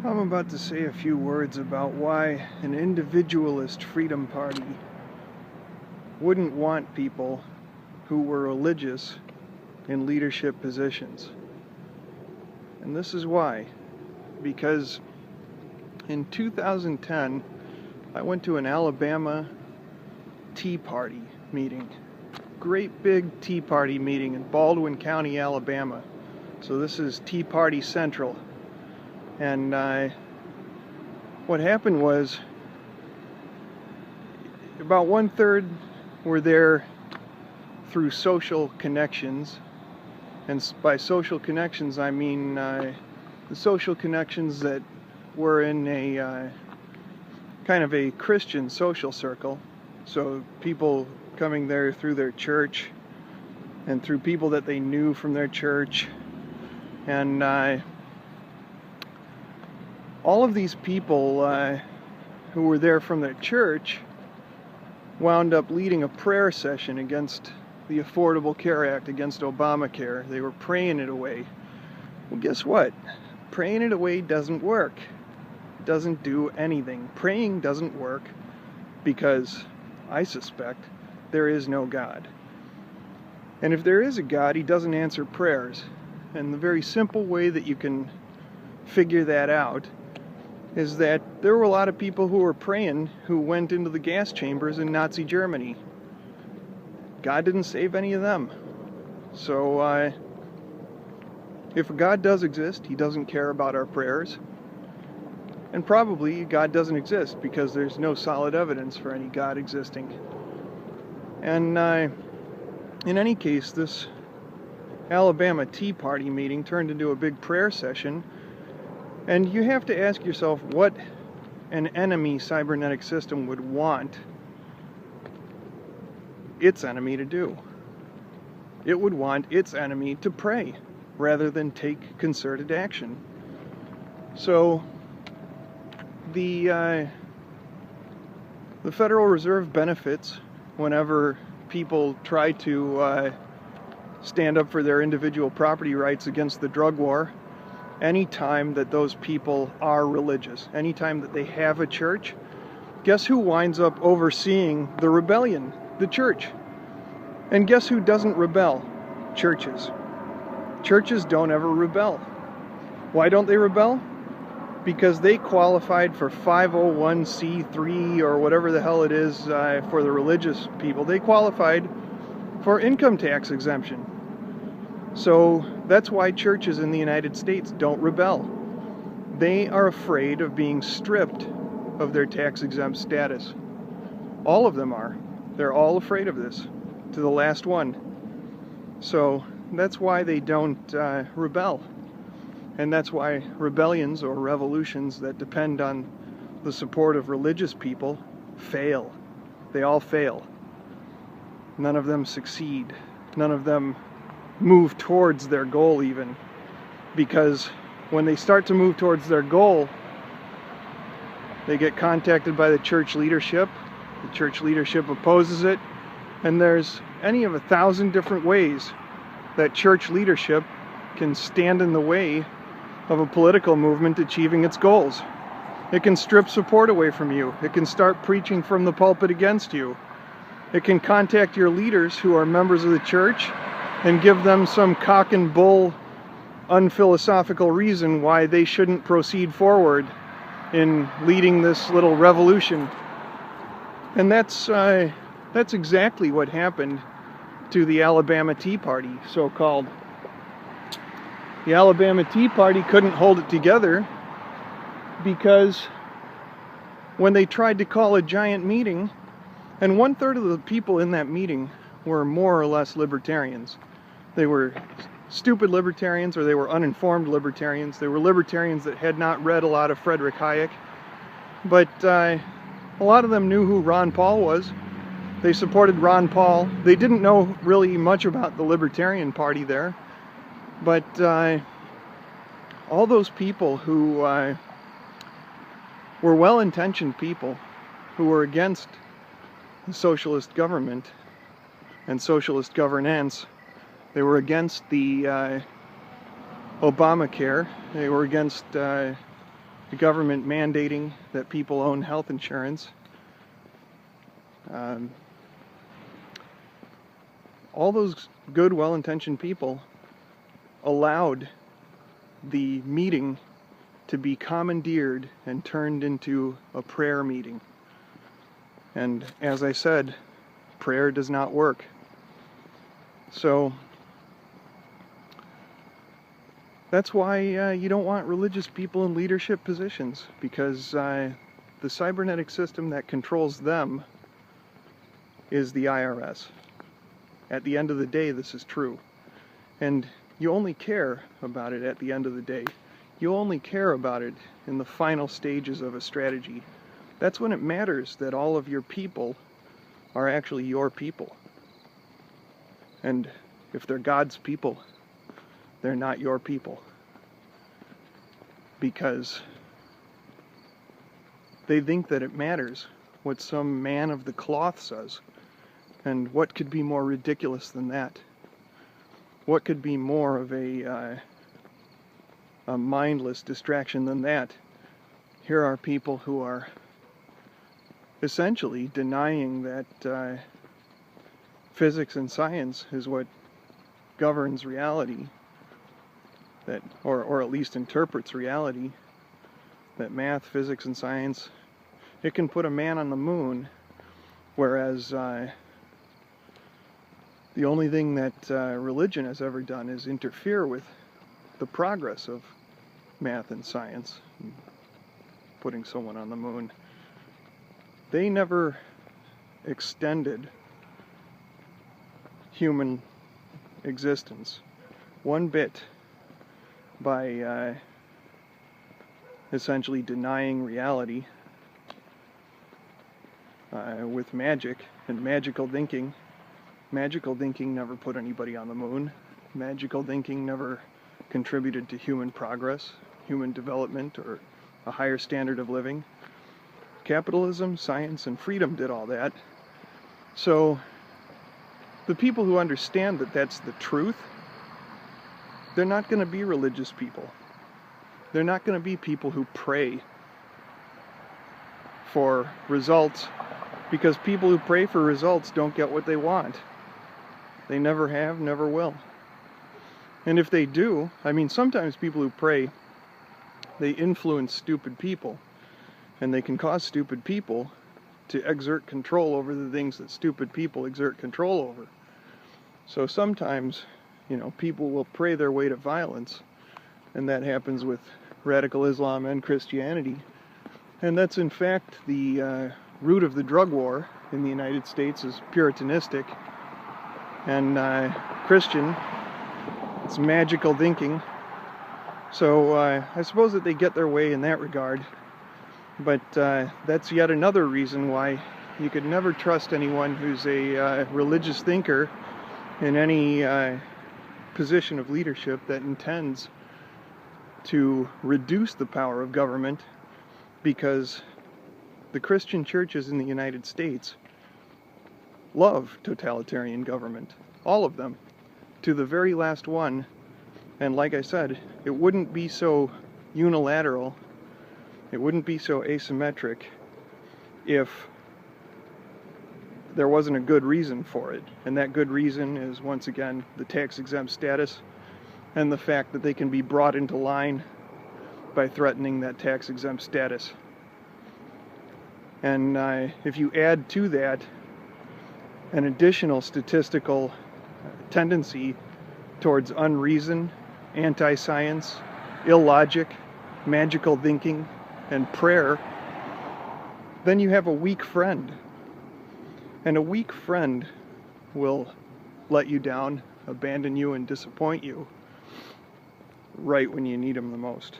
I'm about to say a few words about why an individualist freedom party wouldn't want people who were religious in leadership positions. And this is why. Because in 2010, I went to an Alabama Tea Party meeting. Great big Tea Party meeting in Baldwin County, Alabama. So this is Tea Party Central. And what happened was, about 1/3 were there through social connections. And by social connections, I mean the social connections that were in a kind of a Christian social circle. So people coming there through their church and through people that they knew from their church. And all of these people who were there from their church wound up leading a prayer session against the Affordable Care Act, against Obamacare. They were praying it away. Well, guess what? Praying it away doesn't work. It doesn't do anything. Praying doesn't work because, I suspect, there is no God. And if there is a God, He doesn't answer prayers. And the very simple way that you can figure that out is that there were a lot of people who were praying who went into the gas chambers in Nazi Germany. God didn't save any of them. So if God does exist, He doesn't care about our prayers. And probably God doesn't exist because there's no solid evidence for any God existing. And in any case, this Alabama Tea Party meeting turned into a big prayer session. And you have to ask yourself what an enemy cybernetic system would want its enemy to do. It would want its enemy to pray rather than take concerted action. So the Federal Reserve benefits whenever people try to stand up for their individual property rights against the drug war. Anytime that those people are religious, anytime that they have a church, guess who winds up overseeing the rebellion? The church. And guess who doesn't rebel? Churches. Churches don't ever rebel. Why don't they rebel? Because they qualified for 501c3 or whatever the hell it is for the religious people. They qualified for income tax exemption. So that's why churches in the United States don't rebel. They are afraid of being stripped of their tax-exempt status. All of them are. They're all afraid of this, to the last one. So that's why they don't rebel. And that's why rebellions or revolutions that depend on the support of religious people fail. They all fail. None of them succeed. None of them move towards their goal even, because when they start to move towards their goal, they get contacted by the church leadership. The church leadership opposes it, and there's any of 1,000 different ways that church leadership can stand in the way of a political movement achieving its goals. It can strip support away from you. It can start preaching from the pulpit against you. It can contact your leaders who are members of the church and give them some cock and bull, unphilosophical reason why they shouldn't proceed forward in leading this little revolution. And that's exactly what happened to the Alabama Tea Party, so-called. The Alabama Tea Party couldn't hold it together because when they tried to call a giant meeting, and 1/3 of the people in that meeting were more or less libertarians. They were stupid libertarians, or they were uninformed libertarians. They were libertarians that had not read a lot of Friedrich Hayek. But a lot of them knew who Ron Paul was. They supported Ron Paul. They didn't know really much about the Libertarian Party there. But all those people who were well-intentioned people who were against the socialist government and socialist governance. They were against the Obamacare. They were against the government mandating that people own health insurance. All those good, well-intentioned people allowed the meeting to be commandeered and turned into a prayer meeting. And as I said, prayer does not work. So that's why you don't want religious people in leadership positions, because the cybernetic system that controls them is the IRS. At the end of the day, this is true. And you only care about it at the end of the day. You only care about it in the final stages of a strategy. That's when it matters that all of your people are actually your people. And if they're God's people, they're not your people. Because they think that it matters what some man of the cloth says. And what could be more ridiculous than that? What could be more of a mindless distraction than that? Here are people who are essentially denying that physics and science is what governs reality, that, or at least interprets reality, that math, physics, and science, it can put a man on the moon, whereas the only thing that religion has ever done is interfere with the progress of math and science, putting someone on the moon. They never extended human existence one bit by essentially denying reality with magic and magical thinking. Magical thinking never put anybody on the moon. Magical thinking never contributed to human progress, human development, or a higher standard of living. Capitalism, science, and freedom did all that. So the people who understand that that's the truth, they're not going to be religious people. They're not going to be people who pray for results, because people who pray for results don't get what they want. They never have, never will. And if they do, I mean, sometimes people who pray, they influence stupid people, and they can cause stupid people to exert control over the things that stupid people exert control over. So sometimes, you know, people will pray their way to violence, and that happens with radical Islam and Christianity. And that's in fact the root of the drug war in the United States is Puritanistic and Christian. It's magical thinking. So I suppose that they get their way in that regard. But that's yet another reason why you could never trust anyone who's a religious thinker in any position of leadership that intends to reduce the power of government, because the Christian churches in the United States love totalitarian government. All of them, to the very last one. And like I said, it wouldn't be so unilateral, it wouldn't be so asymmetric if there wasn't a good reason for it. And that good reason is, once again, the tax-exempt status and the fact that they can be brought into line by threatening that tax-exempt status. And if you add to that an additional statistical tendency towards unreason, anti-science, illogic, magical thinking, and prayer, then you have a weak friend. And a weak friend will let you down, abandon you, and disappoint you right when you need him the most.